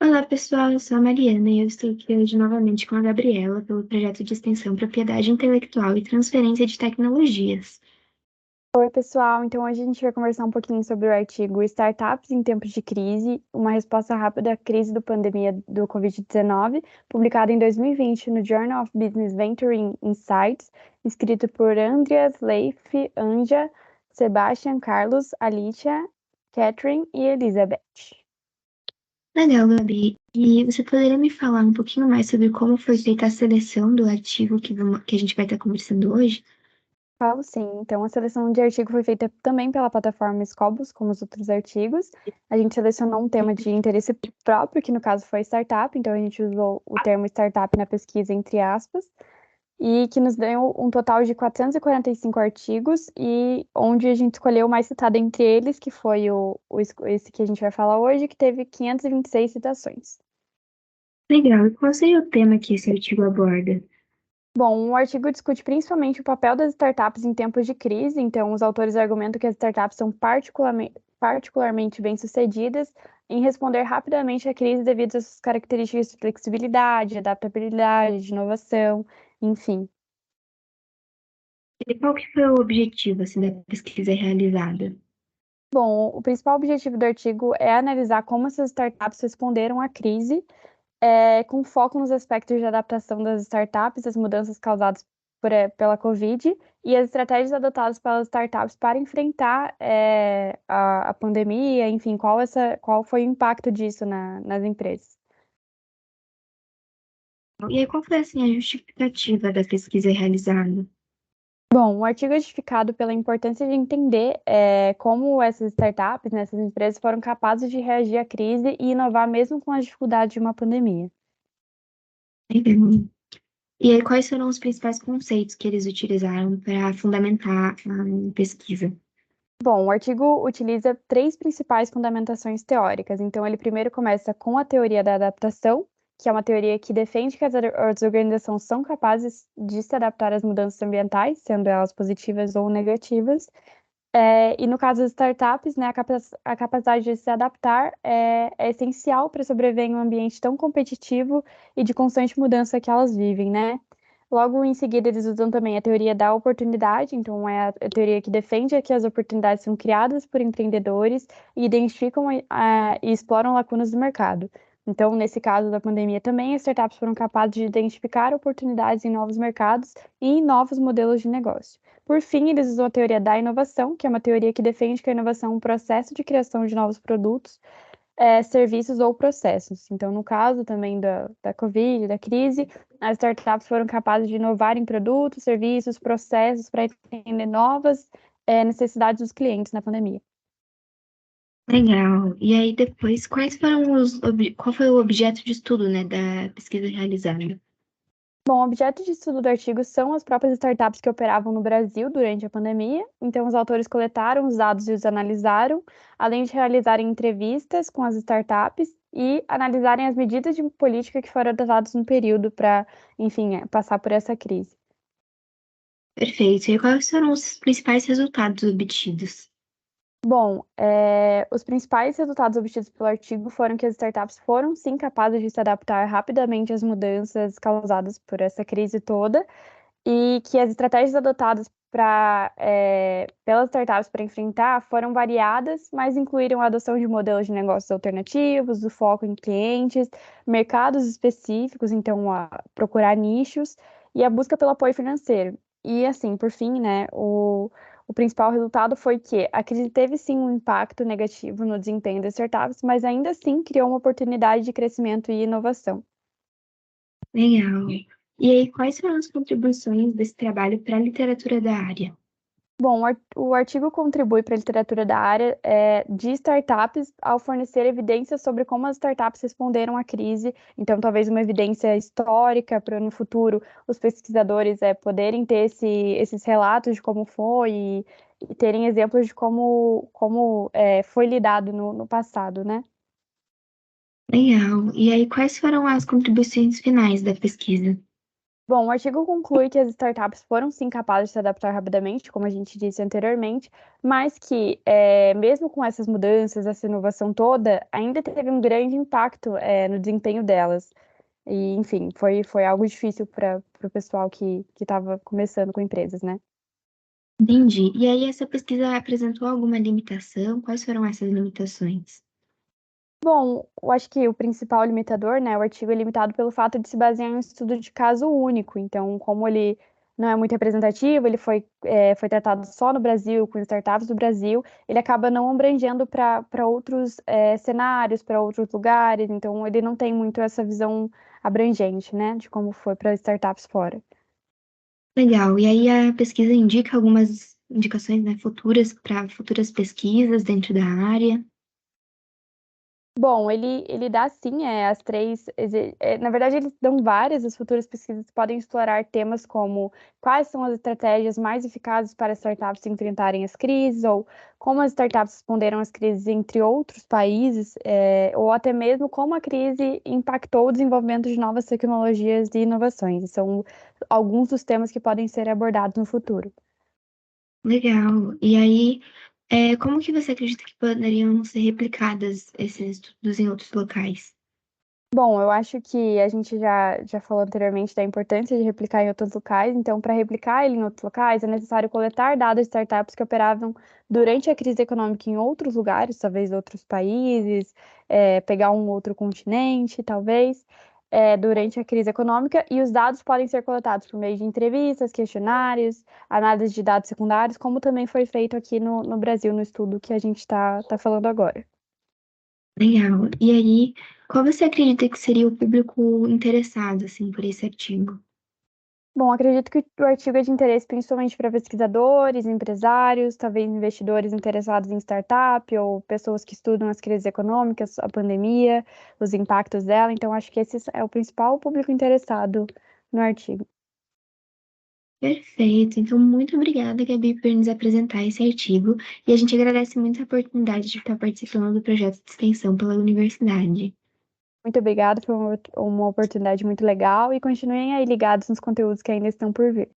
Olá, pessoal, eu sou a Mariana e eu estou aqui hoje novamente com a Gabriela pelo projeto de extensão Propriedade Intelectual e Transferência de Tecnologias. Oi, pessoal. Então, hoje a gente vai conversar um pouquinho sobre o artigo Startups em Tempos de Crise, uma resposta rápida à crise da pandemia do Covid-19, publicado em 2020 no Journal of Business Venturing Insights, escrito por Andreas Leif, Anja, Sebastian, Carlos, Alicia, Catherine e Elizabeth. Legal, Gabi. E você poderia me falar um pouquinho mais sobre como foi feita a seleção do artigo que a gente vai estar conversando hoje? Falo sim. Então, a seleção de artigo foi feita também pela plataforma Scopus, como os outros artigos. A gente selecionou um tema de interesse próprio, que no caso foi startup, então a gente usou o termo startup na pesquisa, entre aspas, e que nos deu um total de 445 artigos, e onde a gente escolheu o mais citado entre eles, que foi esse que a gente vai falar hoje, que teve 526 citações. Legal. E qual seria o tema que esse artigo aborda? Bom, o artigo discute principalmente o papel das startups em tempos de crise, então os autores argumentam que as startups são particularmente bem-sucedidas em responder rapidamente à crise devido às suas características de flexibilidade, adaptabilidade, de inovação, enfim. E qual que foi o objetivo, assim, da pesquisa realizada? Bom, o principal objetivo do artigo é analisar como essas startups responderam à crise com foco nos aspectos de adaptação das startups, as mudanças causadas pela Covid e as estratégias adotadas pelas startups para enfrentar a pandemia, enfim, qual foi o impacto disso nas empresas. E aí, qual foi, assim, a justificativa da pesquisa realizada? Bom, o artigo é justificado pela importância de entender como essas startups, né, essas empresas foram capazes de reagir à crise e inovar mesmo com as dificuldades de uma pandemia. Legal. E aí, quais foram os principais conceitos que eles utilizaram para fundamentar a pesquisa? Bom, o artigo utiliza três principais fundamentações teóricas. Então, ele primeiro começa com a teoria da adaptação, que é uma teoria que defende que as organizações são capazes de se adaptar às mudanças ambientais, sendo elas positivas ou negativas. E no caso das startups, né, a capacidade de se adaptar é essencial para sobreviver em um ambiente tão competitivo e de constante mudança que elas vivem, né? Logo em seguida, eles usam também a teoria da oportunidade, então é a teoria que defende que as oportunidades são criadas por empreendedores e identificam e exploram lacunas do mercado. Então, nesse caso da pandemia também, as startups foram capazes de identificar oportunidades em novos mercados e em novos modelos de negócio. Por fim, eles usam a teoria da inovação, que é uma teoria que defende que a inovação é um processo de criação de novos produtos, serviços ou processos. Então, no caso também da Covid, da crise, as startups foram capazes de inovar em produtos, serviços, processos para atender novas necessidades dos clientes na pandemia. Legal. E aí, depois, qual foi o objeto de estudo, né, da pesquisa realizada? Bom, o objeto de estudo do artigo são as próprias startups que operavam no Brasil durante a pandemia. Então, os autores coletaram os dados e os analisaram, além de realizarem entrevistas com as startups e analisarem as medidas de política que foram adotadas no período para, enfim, passar por essa crise. Perfeito. E quais foram os principais resultados obtidos? Bom, os principais resultados obtidos pelo artigo foram que as startups foram sim capazes de se adaptar rapidamente às mudanças causadas por essa crise toda e que as estratégias adotadas pelas startups para enfrentar foram variadas, mas incluíram a adoção de modelos de negócios alternativos, o foco em clientes, mercados específicos, então procurar nichos e a busca pelo apoio financeiro. E assim, por fim, né, o principal resultado foi que a crise teve sim um impacto negativo no desempenho das startups, mas ainda assim criou uma oportunidade de crescimento e inovação. Legal. E aí, quais foram as contribuições desse trabalho para a literatura da área? Bom, o artigo contribui para a literatura da área de startups ao fornecer evidências sobre como as startups responderam à crise. Então, talvez uma evidência histórica para no futuro os pesquisadores poderem ter esses relatos de como foi e terem exemplos de como foi lidado no passado, né? Legal. E aí, quais foram as contribuições finais da pesquisa? Bom, o artigo conclui que as startups foram sim capazes de se adaptar rapidamente, como a gente disse anteriormente, mas que, mesmo com essas mudanças, essa inovação toda, ainda teve um grande impacto, no desempenho delas. E, enfim, foi algo difícil para o pessoal que estava começando com empresas, né? Entendi. E aí, essa pesquisa apresentou alguma limitação? Quais foram essas limitações? Bom, eu acho que o principal limitador, né, o artigo é limitado pelo fato de se basear em um estudo de caso único. Então, como ele não é muito representativo, ele foi tratado só no Brasil, com startups do Brasil, ele acaba não abrangendo para outros cenários, para outros lugares. Então, ele não tem muito essa visão abrangente, né, de como foi para startups fora. Legal. E aí, a pesquisa indica algumas indicações, né, futuras para futuras pesquisas dentro da área. Bom, ele dá sim, as três. Na verdade, eles dão várias. As futuras pesquisas podem explorar temas como quais são as estratégias mais eficazes para startups enfrentarem as crises, ou como as startups responderam às crises entre outros países, ou até mesmo como a crise impactou o desenvolvimento de novas tecnologias e inovações. São alguns dos temas que podem ser abordados no futuro. Legal. E aí, como que você acredita que poderiam ser replicadas esses estudos em outros locais? Bom, eu acho que a gente já falou anteriormente da importância de replicar em outros locais. Então, para replicar ele em outros locais, é necessário coletar dados de startups que operavam durante a crise econômica em outros lugares, talvez outros países, pegar um outro continente, talvez, durante a crise econômica. E os dados podem ser coletados por meio de entrevistas, questionários, análise de dados secundários, como também foi feito aqui no Brasil, no estudo que a gente está falando agora. Legal. E aí, qual você acredita que seria o público interessado, assim, por esse artigo? Bom, acredito que o artigo é de interesse principalmente para pesquisadores, empresários, talvez investidores interessados em startup ou pessoas que estudam as crises econômicas, a pandemia, os impactos dela. Então, acho que esse é o principal público interessado no artigo. Perfeito. Então, muito obrigada, Gabi, por nos apresentar esse artigo. E a gente agradece muito a oportunidade de estar participando do projeto de extensão pela universidade. Muito obrigada, foi uma oportunidade muito legal e continuem aí ligados nos conteúdos que ainda estão por vir.